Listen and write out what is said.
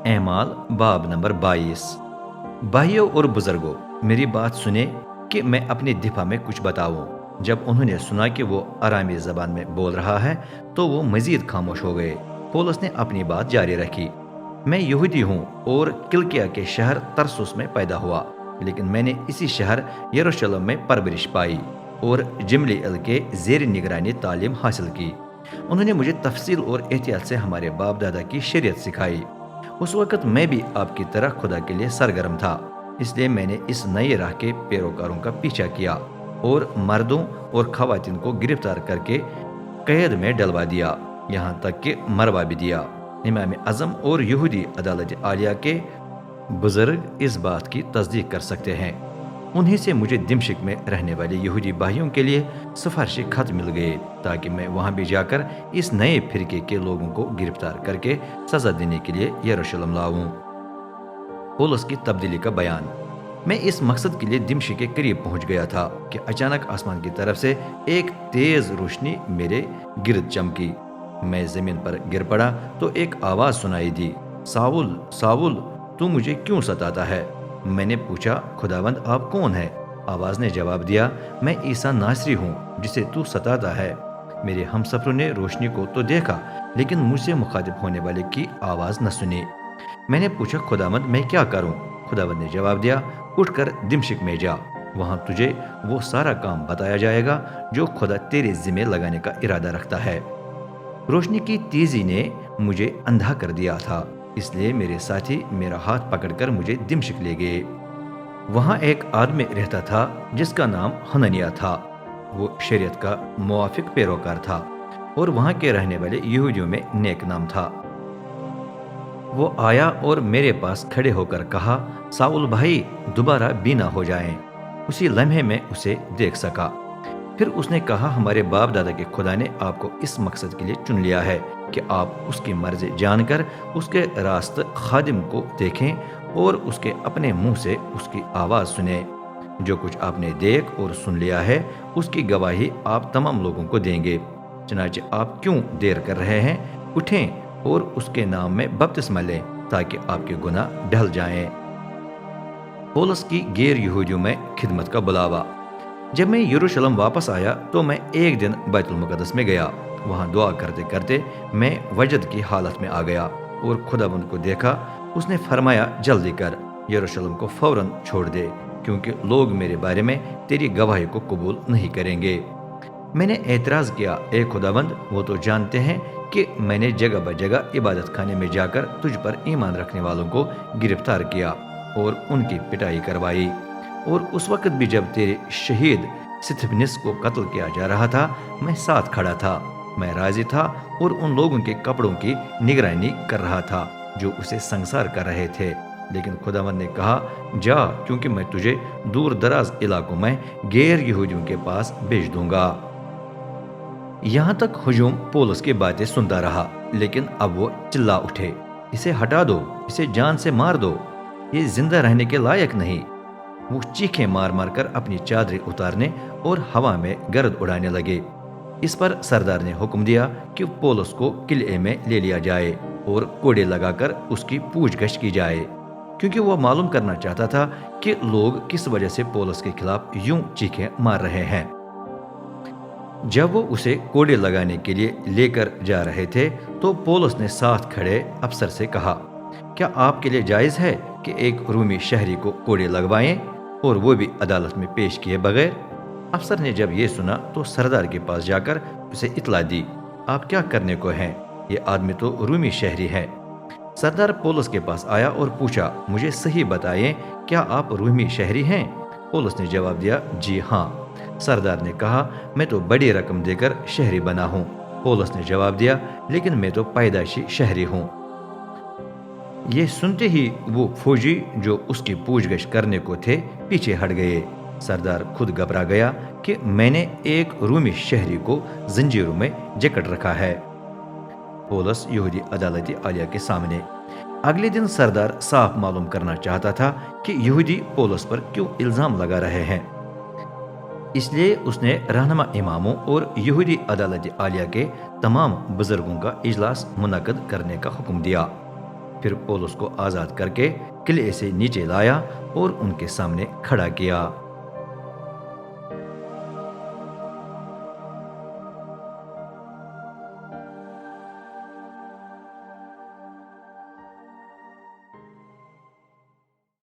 اعمال باب نمبر 22۔ بھائیوں اور بزرگوں، میری بات سنیں کہ میں اپنے دفاع میں کچھ بتاؤں۔ جب انہوں نے سنا کہ وہ آرامی زبان میں بول رہا ہے تو وہ مزید خاموش ہو گئے۔ پولس نے اپنی بات جاری رکھی۔ میں یہودی ہوں اور کلکیا کے شہر ترسوس میں پیدا ہوا، لیکن میں نے اسی شہر یروشلم میں پرورش پائی اور جملیل کے زیر نگرانی تعلیم حاصل کی۔ انہوں نے مجھے تفصیل اور احتیاط سے ہمارے باپ دادا کی شریعت سکھائی۔ اس وقت میں بھی آپ کی طرح خدا کے لیے سرگرم تھا، اس لیے میں نے اس نئی راہ کے پیروکاروں کا پیچھا کیا اور مردوں اور خواتین کو گرفتار کر کے قید میں ڈلوا دیا، یہاں تک کہ مروا بھی دیا۔ امام اعظم اور یہودی عدالت عالیہ کے بزرگ اس بات کی تصدیق کر سکتے ہیں۔ انہی سے مجھے دمشق میں رہنے والے یہودی بھائیوں کے لیے سفارشی خط مل گئے تاکہ میں وہاں بھی جا کر اس نئے فرقے کے لوگوں کو گرفتار کر کے سزا دینے کے لیے یروشلم لاؤں۔ پولس کی تبدیلی کا بیان۔ میں اس مقصد کے لیے دمشق کے قریب پہنچ گیا تھا کہ اچانک آسمان کی طرف سے ایک تیز روشنی میرے گرد چمکی۔ میں زمین پر گر پڑا تو ایک آواز سنائی دی، ساؤل ساؤل تو مجھے کیوں ستاتا ہے؟ میں نے پوچھا، خداوند آپ کون ہے؟ آواز نے جواب دیا، میں عیسیٰ ناصری ہوں جسے تو ستاتا ہے۔ میرے ہم سفروں نے روشنی کو تو دیکھا لیکن مجھ سے مخاطب ہونے والے کی آواز نہ سنی۔ میں نے پوچھا، خداوند میں کیا کروں؟ خداوند نے جواب دیا، اٹھ کر دمشق میں جا، وہاں تجھے وہ سارا کام بتایا جائے گا جو خدا تیرے ذمہ لگانے کا ارادہ رکھتا ہے۔ روشنی کی تیزی نے مجھے اندھا کر دیا تھا، اس لیے میرے ساتھی میرا ہاتھ پکڑ کر مجھے دمشق لے گئے۔ وہاں ایک آدمی رہتا تھا جس کا نام حنانیہ تھا۔ وہ شریعت کا موافق پیروکار تھا اور وہاں کے رہنے والے یہودیوں میں نیک نام تھا۔ وہ آیا اور میرے پاس کھڑے ہو کر کہا، ساؤل بھائی دوبارہ بینا ہو جائیں۔ اسی لمحے میں اسے دیکھ سکا۔ پھر اس نے کہا، ہمارے باپ دادا کے خدا نے آپ کو اس مقصد کے لیے چن لیا ہے کہ آپ اس کی مرضی جان کر اس کے راست خادم کو دیکھیں اور اس کے اپنے منہ سے اس کی آواز سنیں۔ جو کچھ آپ نے دیکھ اور سن لیا ہے اس کی گواہی آپ تمام لوگوں کو دیں گے۔ چنانچہ آپ کیوں دیر کر رہے ہیں؟ اٹھیں اور اس کے نام میں بپتسمہ لیں تاکہ آپ کے گناہ ڈھل جائیں۔ پولس کی غیر یہودیوں میں خدمت کا بلاوا۔ جب میں یروشلم واپس آیا تو میں ایک دن بیت المقدس میں گیا۔ وہاں دعا کرتے کرتے میں وجد کی حالت میں آ گیا اور خداوند کو دیکھا۔ اس نے فرمایا، جلدی کر، یروشلم کو فوراً چھوڑ دے، کیونکہ لوگ میرے بارے میں تیری گواہی کو قبول نہیں کریں گے۔ میں نے اعتراض کیا، اے خداوند، وہ تو جانتے ہیں کہ میں نے جگہ بجگہ عبادت خانے میں جا کر تجھ پر ایمان رکھنے والوں کو گرفتار کیا اور ان کی پٹائی کروائی، اور اس وقت بھی جب تیرے شہید ستھنس کو قتل کیا جا رہا تھا میں ساتھ کھڑا تھا۔ میں راضی تھا اور ان لوگوں کے کپڑوں کی نگرانی کر رہا تھا جو اسے سنسار کر رہے تھے، لیکن خداوند نے کہا، جا، کیونکہ میں تجھے دور دراز علاقوں میں غیر یہودیوں کے پاس بھیج دوں گا۔ یہاں تک ہجوم پولس کی باتیں سنتا رہا، لیکن اب وہ چلا اٹھے، اسے ہٹا دو، اسے جان سے مار دو، یہ زندہ رہنے کے لائق نہیں۔ وہ چیخیں مار مار کر اپنی چادریں اتارنے اور ہوا میں گرد اڑانے لگے۔ اس پر سردار نے حکم دیا کہ پولس کو قلعے میں لے لیا جائے اور کوڑے لگا کر اس کی پوچھ گچھ کی جائے، کیونکہ وہ معلوم کرنا چاہتا تھا کہ لوگ کس وجہ سے پولس کے خلاف یوں چیخیں مار رہے ہیں۔ جب وہ اسے کوڑے لگانے کے لیے لے کر جا رہے تھے تو پولس نے ساتھ کھڑے افسر سے کہا، کیا آپ کے لیے جائز ہے کہ ایک رومی شہری کو کوڑے لگوائیں اور وہ بھی عدالت میں پیش کیے بغیر؟ افسر نے جب یہ سنا تو سردار کے پاس جا کر اسے اطلاع دی، آپ کیا کرنے کو ہیں؟ یہ آدمی تو رومی شہری ہے۔ سردار پولس کے پاس آیا اور پوچھا، مجھے صحیح بتائیں، کیا آپ رومی شہری ہیں؟ پولس نے جواب دیا، جی ہاں۔ سردار نے کہا، میں تو بڑی رقم دے کر شہری بنا ہوں۔ پولس نے جواب دیا، لیکن میں تو پیدائشی شہری ہوں۔ یہ سنتے ہی وہ فوجی جو اس کی پوچھ گچھ کرنے کو تھے پیچھے ہٹ گئے۔ سردار خود گھبرا گیا کہ میں نے ایک رومی شہری کو زنجیروں میں جکڑ رکھا ہے۔ پولس یہودی عدالت عالیہ کے سامنے۔ اگلے دن سردار صاف معلوم کرنا چاہتا تھا کہ یہودی پولس پر کیوں الزام لگا رہے ہیں، اس لیے اس نے رہنما اماموں اور یہودی عدالت عالیہ کے تمام بزرگوں کا اجلاس منعقد کرنے کا حکم دیا۔ پھر پولس کو آزاد کر کے قلعے سے نیچے لایا اور ان کے سامنے کھڑا کیا۔